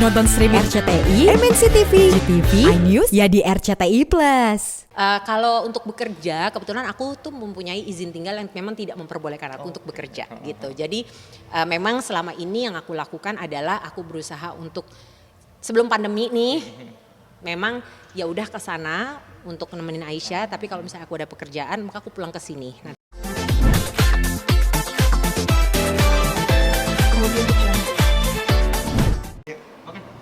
Nonton streaming RCTI, MNC TV, GTV, iNews, ya di RCTI Plus. Kalau untuk bekerja, kebetulan aku tuh mempunyai izin tinggal yang memang tidak memperbolehkan aku untuk bekerja gitu. Jadi memang selama ini yang aku lakukan adalah aku berusaha untuk sebelum pandemi nih, memang ya udah ke sana untuk nemenin Aisyah. Tapi kalau misalnya aku ada pekerjaan, maka aku pulang ke sini.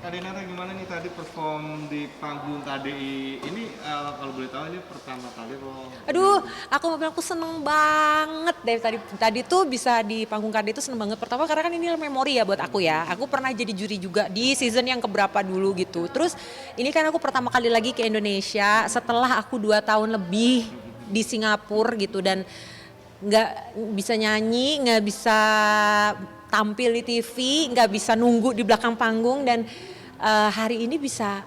Kak Denara gimana nih tadi perform di panggung KDI ini, kalau boleh tahu ini pertama kali loh? Aduh, aku mau bilang aku seneng banget dari tadi tuh bisa di panggung KDI itu seneng banget. Pertama karena kan ini memori ya buat aku ya. Aku pernah jadi juri juga di season yang keberapa dulu gitu. Terus ini kan aku pertama kali lagi ke Indonesia setelah aku 2 tahun lebih di Singapura gitu, dan nggak bisa nyanyi, nggak bisa tampil di TV, nggak bisa nunggu di belakang panggung, dan hari ini bisa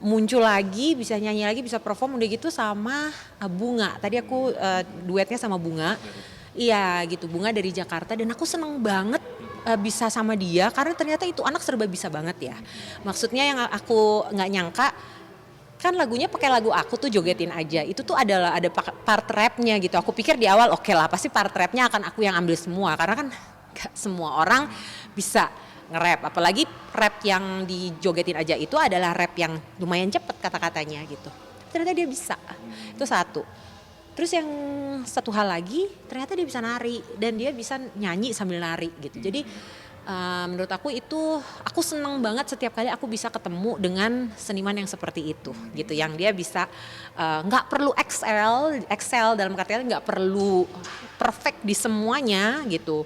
muncul lagi, bisa nyanyi lagi, bisa perform udah gitu sama Bunga. Tadi aku duetnya sama Bunga. Iya gitu, Bunga dari Jakarta, dan aku seneng banget bisa sama dia karena ternyata itu anak serba bisa banget ya. Maksudnya yang aku nggak nyangka, kan lagunya pakai lagu aku tuh Jogetin Aja. Itu tuh ada part rapnya gitu. Aku pikir di awal oke lah, pasti part rapnya akan aku yang ambil semua karena kan gak semua orang bisa nge-rap, apalagi rap yang di Jogetin Aja itu adalah rap yang lumayan cepet kata-katanya gitu. Ternyata dia bisa, itu satu. Terus yang satu hal lagi, ternyata dia bisa nari dan dia bisa nyanyi sambil nari gitu. Jadi menurut aku itu, aku seneng banget setiap kali aku bisa ketemu dengan seniman yang seperti itu gitu, yang dia bisa nggak perlu excel dalam artian nggak perlu perfect di semuanya gitu.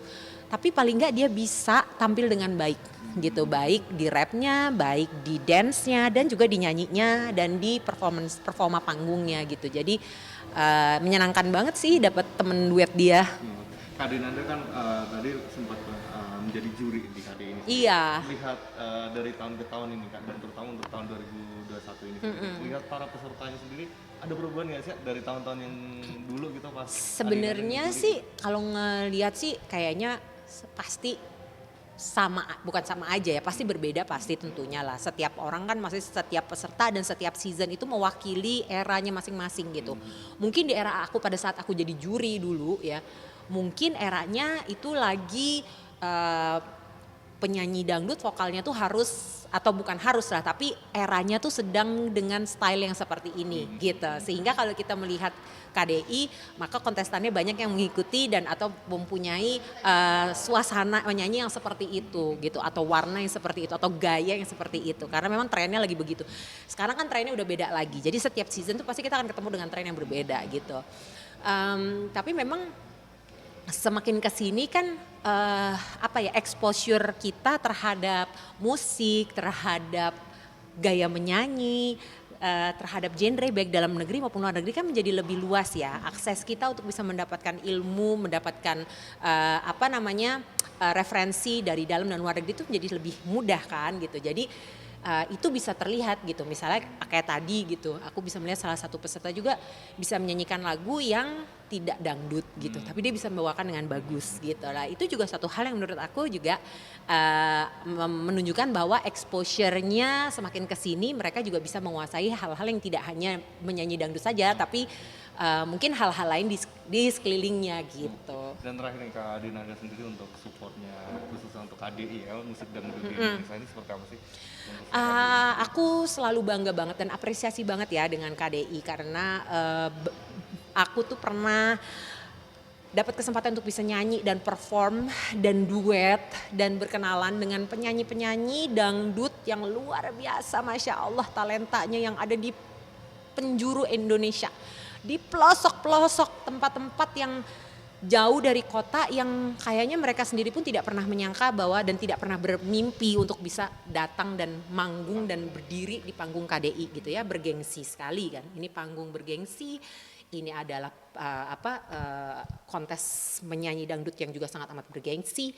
Tapi paling nggak dia bisa tampil dengan baik gitu, baik di rapnya, baik di dance-nya, dan juga di nyanyinya dan di performa panggungnya gitu. Jadi menyenangkan banget sih dapat temen duet dia. Kak Denara kan tadi sempat menjadi juri di KDI ini. Iya. Lihat dari tahun ke tahun ini Kak, dan terutama untuk tahun 2021 ini, lihat para pesertanya sendiri ada perubahan nggak sih dari tahun-tahun yang dulu gitu pas? Sebenarnya sih kalau ngelihat sih kayaknya pasti sama, bukan sama aja ya, pasti berbeda pasti tentunya lah. Setiap orang kan masih, setiap peserta dan setiap season itu mewakili eranya masing-masing gitu. Mungkin di era aku pada saat aku jadi juri dulu ya, mungkin eranya itu lagi penyanyi dangdut vokalnya tuh harus, atau bukan harus lah, tapi eranya tuh sedang dengan style yang seperti ini gitu. Sehingga kalau kita melihat KDI, maka kontestannya banyak yang mengikuti dan atau mempunyai suasana menyanyi yang seperti itu gitu, atau warna yang seperti itu, atau gaya yang seperti itu. Karena memang trennya lagi begitu. Sekarang kan trennya udah beda lagi. Jadi setiap season tuh pasti kita akan ketemu dengan tren yang berbeda gitu. Tapi memang semakin kesini kan exposure kita terhadap musik, terhadap gaya menyanyi, terhadap genre baik dalam negeri maupun luar negeri kan menjadi lebih luas ya. Akses kita untuk bisa mendapatkan ilmu, mendapatkan referensi dari dalam dan luar negeri itu menjadi lebih mudah kan gitu. Jadi itu bisa terlihat gitu, misalnya kayak tadi gitu, aku bisa melihat salah satu peserta juga bisa menyanyikan lagu yang tidak dangdut gitu, tapi dia bisa membawakan dengan bagus gitu lah. Itu juga satu hal yang menurut aku juga menunjukkan bahwa exposure-nya semakin kesini mereka juga bisa menguasai hal-hal yang tidak hanya menyanyi dangdut saja, tapi mungkin hal-hal lain di sekelilingnya gitu. Dan terakhir nih Kak Denara sendiri untuk supportnya khususnya untuk KDI ya, musik dangdut di Indonesia ini seperti apa sih? Aku selalu bangga banget dan apresiasi banget ya dengan KDI karena aku tuh pernah dapat kesempatan untuk bisa nyanyi dan perform dan duet dan berkenalan dengan penyanyi-penyanyi dangdut yang luar biasa, Masya Allah, talentanya yang ada di penjuru Indonesia, di pelosok-pelosok tempat-tempat yang jauh dari kota, yang kayaknya mereka sendiri pun tidak pernah menyangka bahwa dan tidak pernah bermimpi untuk bisa datang dan manggung dan berdiri di panggung KDI gitu ya. Bergengsi sekali kan, ini panggung bergengsi, ini adalah kontes menyanyi dangdut yang juga sangat amat bergengsi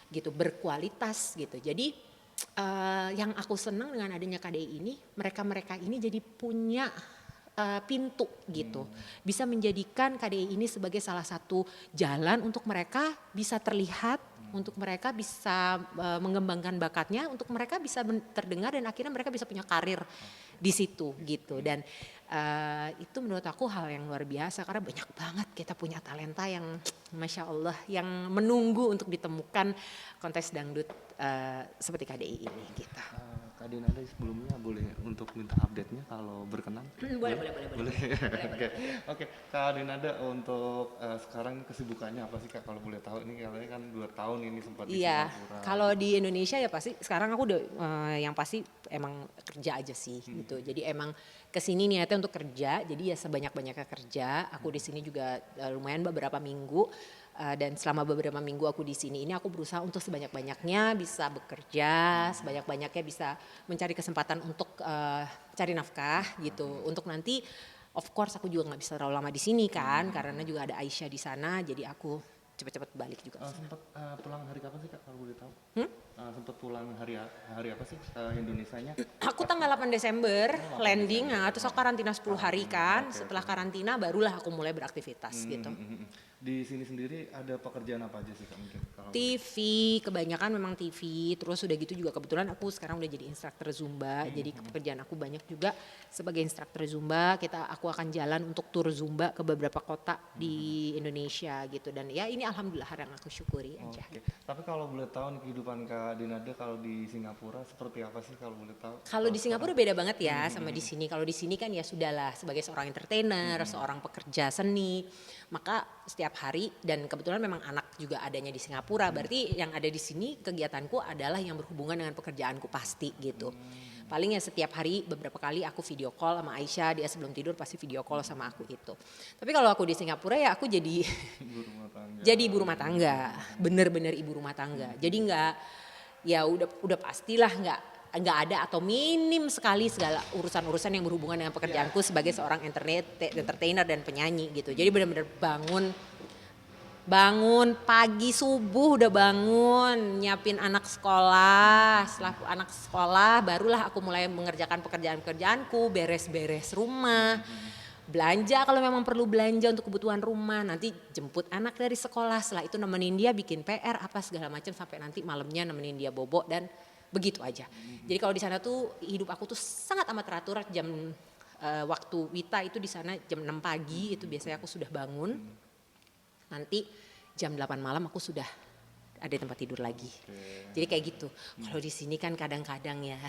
gitu, berkualitas gitu. Jadi yang aku senang dengan adanya KDI ini, mereka ini jadi punya pintu gitu, bisa menjadikan KDI ini sebagai salah satu jalan untuk mereka bisa terlihat untuk mereka bisa mengembangkan bakatnya, untuk mereka bisa terdengar dan akhirnya mereka bisa punya karir di situ gitu. Dan itu menurut aku hal yang luar biasa karena banyak banget kita punya talenta yang Masya Allah yang menunggu untuk ditemukan kontes dangdut seperti KDI ini gitu. Kak Dinada sebelumnya boleh untuk minta update-nya kalau berkenan? Boleh. Oke. Kak Dinada untuk sekarang kesibukannya apa sih Kak kalau boleh tahu? Ini kalian kan 2 tahun ini sempat di Iya, Singapura. kalau di Indonesia ya pasti sekarang aku udah yang pasti emang kerja aja sih gitu. Jadi emang kesini niatnya untuk kerja, jadi ya sebanyak-banyaknya kerja. Aku di sini juga lumayan beberapa minggu. Dan selama beberapa minggu aku di sini ini aku berusaha untuk sebanyak-banyaknya bisa bekerja, sebanyak-banyaknya bisa mencari kesempatan untuk cari nafkah gitu. Untuk nanti of course aku juga nggak bisa terlalu lama di sini kan karena juga ada Aisyah di sana, jadi aku cepet-cepet balik juga. Sempat pulang hari kapan sih Kak kalau boleh tahu? Sempat pulang hari apa sih Indonesianya? Aku tanggal 8 Desember landing, terus aku karantina 10 hari kan. Setelah karantina barulah aku mulai beraktivitas gitu. Di sini sendiri ada pekerjaan apa aja sih Kak mungkin? TV, kebanyakan memang TV, terus udah gitu juga kebetulan aku sekarang udah jadi instruktur Zumba, jadi pekerjaan aku banyak juga sebagai instruktur Zumba. Aku akan jalan untuk tur Zumba ke beberapa kota di Indonesia gitu, dan ya ini alhamdulillah hal yang aku syukuri aja. Oke. Tapi kalau boleh tahu nih kehidupan Kak Dinada kalau di Singapura seperti apa sih kalau boleh tahu? Kalau di Singapura beda banget ya sama di sini. Kalau di sini kan ya sudahlah sebagai seorang entertainer, seorang pekerja seni, maka setiap hari, dan kebetulan memang anak juga adanya di Singapura, berarti yang ada di sini kegiatanku adalah yang berhubungan dengan pekerjaanku pasti gitu. Paling ya setiap hari beberapa kali aku video call sama Aisyah, dia sebelum tidur pasti video call sama aku itu. Tapi kalau aku di Singapura ya aku jadi jadi ibu rumah tangga, bener-bener ibu rumah tangga. Jadi nggak, ya udah pastilah nggak ada atau minim sekali segala urusan-urusan yang berhubungan dengan pekerjaanku sebagai seorang entertainer dan penyanyi gitu. Jadi benar-benar bangun pagi subuh udah bangun, nyiapin anak sekolah. Setelah anak sekolah barulah aku mulai mengerjakan pekerjaan-pekerjaanku, beres-beres rumah. Belanja kalau memang perlu belanja untuk kebutuhan rumah, nanti jemput anak dari sekolah, setelah itu nemenin dia bikin PR apa segala macam sampai nanti malamnya nemenin dia bobo dan begitu aja. Jadi kalau di sana tuh hidup aku tuh sangat amat teratur. Waktu Wita itu di sana jam 6 pagi itu biasanya aku sudah bangun. Nanti jam 8 malam aku sudah ada tempat tidur lagi. Jadi kayak gitu. Kalau di sini kan kadang-kadang ya,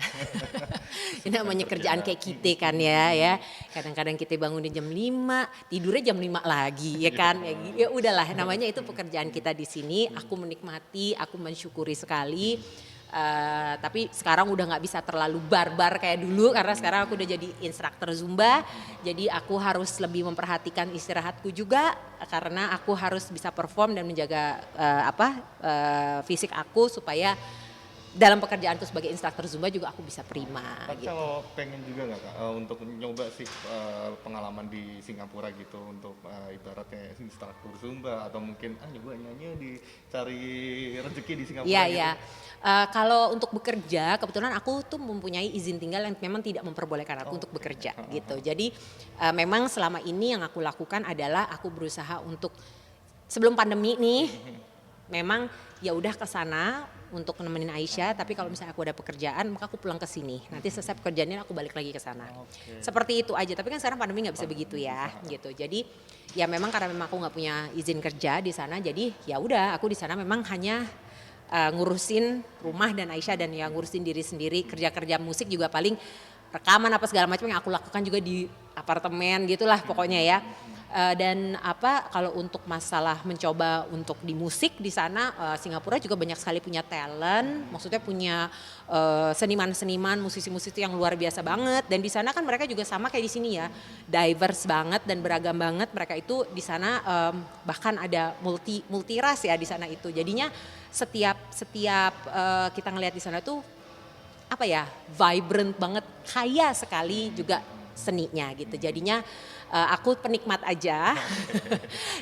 ini namanya kerjaan kayak kita kan ya. Kadang-kadang kita bangun di jam 5, tidurnya jam 5 lagi ya kan. Ya udahlah, namanya itu pekerjaan kita di sini. Aku menikmati, aku mensyukuri sekali. Tapi sekarang udah nggak bisa terlalu barbar kayak dulu karena sekarang aku udah jadi instruktur Zumba, jadi aku harus lebih memperhatikan istirahatku juga karena aku harus bisa perform dan menjaga fisik aku supaya dalam pekerjaanku sebagai instruktur Zumba juga aku bisa prima. Tapi gitu. kalau pengen juga nggak Kak untuk nyoba sih pengalaman di Singapura gitu untuk ibaratnya instruktur Zumba atau mungkin nyoba nyanyi di cari rezeki di Singapura gitu? Iya. Kalau untuk bekerja, kebetulan aku tuh mempunyai izin tinggal yang memang tidak memperbolehkan aku untuk bekerja gitu. Jadi memang selama ini yang aku lakukan adalah aku berusaha untuk sebelum pandemi nih, memang ya udah ke sana untuk nemenin Aisyah, tapi kalau misalnya aku ada pekerjaan maka aku pulang ke sini. Nanti selesai pekerjaannya aku balik lagi ke sana. Seperti itu aja. Tapi kan sekarang pandemi nggak bisa begitu ya, gitu. Jadi ya memang karena memang aku nggak punya izin kerja di sana, jadi ya udah aku di sana memang hanya ngurusin rumah dan Aisyah dan ya ngurusin diri sendiri. Kerja musik juga paling rekaman apa segala macam yang aku lakukan juga di apartemen gitulah pokoknya ya. Dan kalau untuk masalah mencoba untuk di musik di sana, Singapura juga banyak sekali punya talent, maksudnya punya seniman-seniman, musisi-musisi yang luar biasa banget. Dan di sana kan mereka juga sama kayak di sini ya, diverse banget dan beragam banget. Mereka itu di sana bahkan ada multi ras ya di sana itu. Jadinya setiap kita ngelihat di sana tuh vibrant banget, kaya sekali juga seninya gitu. Jadinya aku penikmat aja.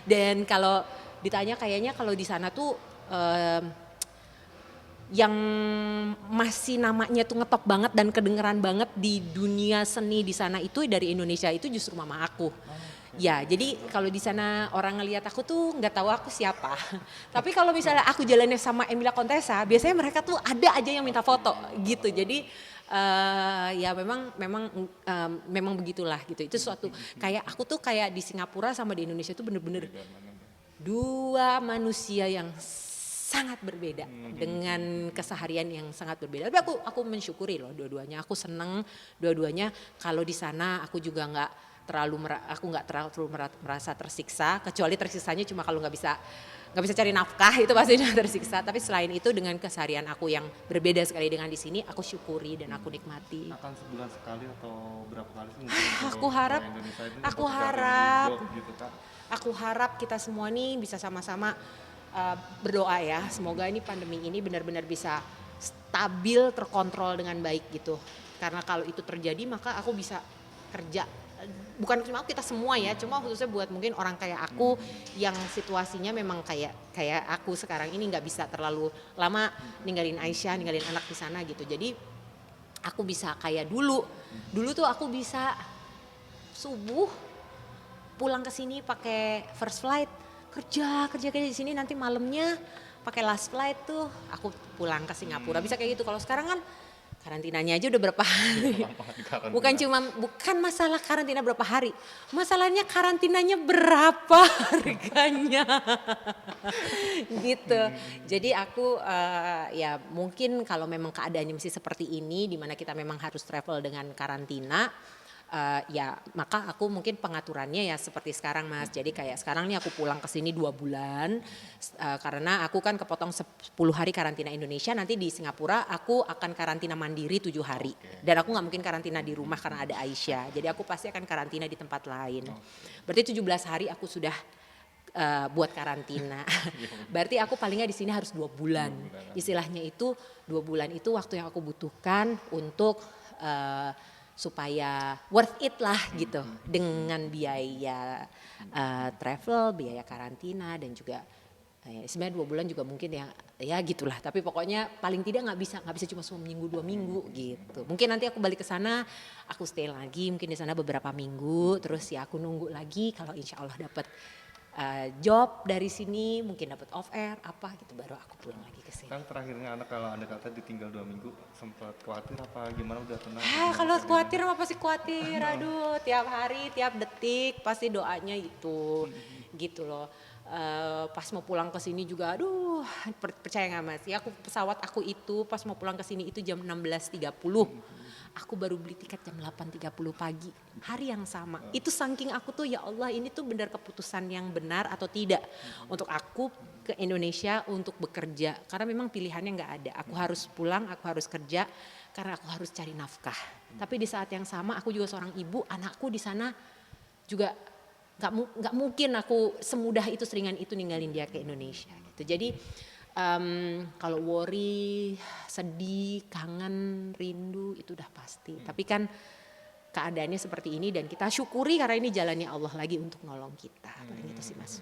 Dan kalau ditanya kayaknya kalau di sana tuh yang masih namanya tuh ngetop banget dan kedengeran banget di dunia seni di sana itu dari Indonesia itu justru mama aku. Ya, jadi kalau di sana orang ngelihat aku tuh nggak tahu aku siapa. Tapi kalau misalnya aku jalannya sama Emilia Contessa, biasanya mereka tuh ada aja yang minta foto gitu. Jadi ya memang begitulah gitu. Itu suatu kayak aku tuh kayak di Singapura sama di Indonesia tuh bener-bener dua manusia yang sangat berbeda dengan keseharian yang sangat berbeda. Tapi aku mensyukuri loh dua-duanya. Aku seneng dua-duanya. Kalau di sana aku juga aku nggak terlalu merasa tersiksa. Kecuali tersiksanya cuma kalau nggak bisa cari nafkah itu pasti tersiksa. Tapi selain itu dengan keseharian aku yang berbeda sekali dengan di sini, aku syukuri dan aku nikmati. Akan sebulan sekali atau berapa kali sih? Aku harap, Gitu, Kak. aku harap kita semua nih bisa sama-sama berdoa ya, semoga ini pandemi ini benar-benar bisa stabil, terkontrol dengan baik gitu. Karena kalau itu terjadi maka aku bisa kerja. Bukan cuma kita semua ya, cuma khususnya buat mungkin orang kayak aku yang situasinya memang kayak aku sekarang ini nggak bisa terlalu lama ninggalin Aisyah, ninggalin anak di sana gitu. Jadi aku bisa kayak dulu tuh aku bisa subuh pulang ke sini pakai first flight, kerja di sini, nanti malamnya pakai last flight tuh aku pulang ke Singapura. Bisa kayak gitu. Kalau sekarang kan karantinanya aja udah berapa hari. Bukan masalah karantina berapa hari. Masalahnya karantinanya berapa harganya. Gitu. Jadi aku ya mungkin kalau memang keadaannya masih seperti ini di mana kita memang harus travel dengan karantina, ya maka aku mungkin pengaturannya ya seperti sekarang Mas. Jadi kayak sekarang nih aku pulang ke sini 2 bulan karena aku kan kepotong 10 hari karantina Indonesia, nanti di Singapura aku akan karantina mandiri 7 hari. Dan aku nggak mungkin karantina di rumah karena ada Aisyah. Jadi aku pasti akan karantina di tempat lain. Berarti 17 hari aku sudah buat karantina. Berarti aku palingnya di sini harus 2 bulan. Istilahnya itu 2 bulan itu waktu yang aku butuhkan untuk supaya worth it lah gitu, dengan biaya travel, biaya karantina dan juga sebenarnya 2 bulan juga mungkin ya gitulah. Tapi pokoknya paling tidak nggak bisa cuma seminggu 2 minggu gitu. Mungkin nanti aku balik ke sana, aku stay lagi mungkin di sana beberapa minggu, terus ya aku nunggu lagi kalau insya Allah dapat job dari sini, mungkin dapat off air apa gitu, baru aku pulang lagi ke sini. Kan terakhirnya kalau Anda kata ditinggal 2 minggu, sempat khawatir apa gimana, udah tenang? Kalau khawatir mah pasti khawatir, aduh tiap hari, tiap detik pasti doanya itu, gitu loh. Pas mau pulang ke sini juga, aduh percaya nggak Mas, ya pesawat aku itu pas mau pulang ke sini itu jam 16.30. Aku baru beli tiket jam 8.30 pagi, hari yang sama. Itu saking aku tuh ya Allah ini tuh benar keputusan yang benar atau tidak untuk aku ke Indonesia untuk bekerja. Karena memang pilihannya nggak ada, aku harus pulang, aku harus kerja karena aku harus cari nafkah. Tapi di saat yang sama aku juga seorang ibu, anakku di sana juga nggak mungkin aku semudah itu, seringan itu ninggalin dia ke Indonesia gitu. Jadi kalau worry, sedih, kangen, rindu itu udah pasti. Tapi kan keadaannya seperti ini dan kita syukuri karena ini jalannya Allah lagi untuk nolong kita. Paling itu sih Mas.